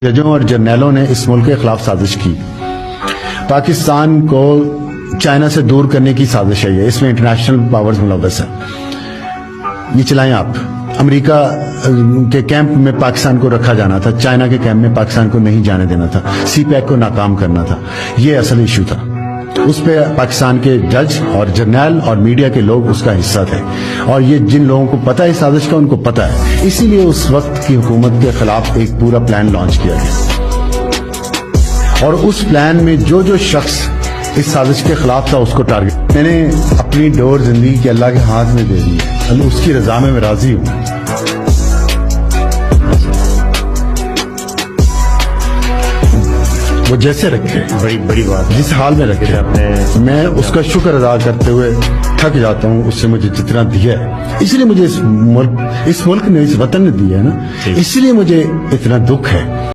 ججوں اور جرنیلوں نے اس ملک کے خلاف سازش کی. پاکستان کو چائنا سے دور کرنے کی سازش ہے. اس میں انٹرنیشنل پاورز ملوث ہیں. یہ چلائیں آپ. امریکہ کے کیمپ میں پاکستان کو رکھا جانا تھا, چائنا کے کیمپ میں پاکستان کو نہیں جانے دینا تھا, سی پیک کو ناکام کرنا تھا. یہ اصل ایشو تھا. اس پہ پاکستان کے جج اور جرنیل اور میڈیا کے لوگ اس کا حصہ تھے, اور یہ جن لوگوں کو پتہ ہے سازش کا ان کو پتہ ہے. اسی لیے اس وقت کی حکومت کے خلاف ایک پورا پلان لانچ کیا گیا, اور اس پلان میں جو شخص اس سازش کے خلاف تھا اس کو ٹارگٹ. میں نے اپنی ڈور زندگی کے اللہ کے ہاتھ میں دے دی ہے, اس کی رضا میں راضی ہوں. وہ جیسے رکھے, بڑی بات, جس حال میں رکھے, میں اس کا شکر ادا کرتے ہوئے تھک جاتا ہوں. اس سے مجھے جتنا دیا ہے, اس لیے مجھے اس ملک نے, اس وطن نے دیا ہے نا, اس لیے مجھے اتنا دکھ ہے.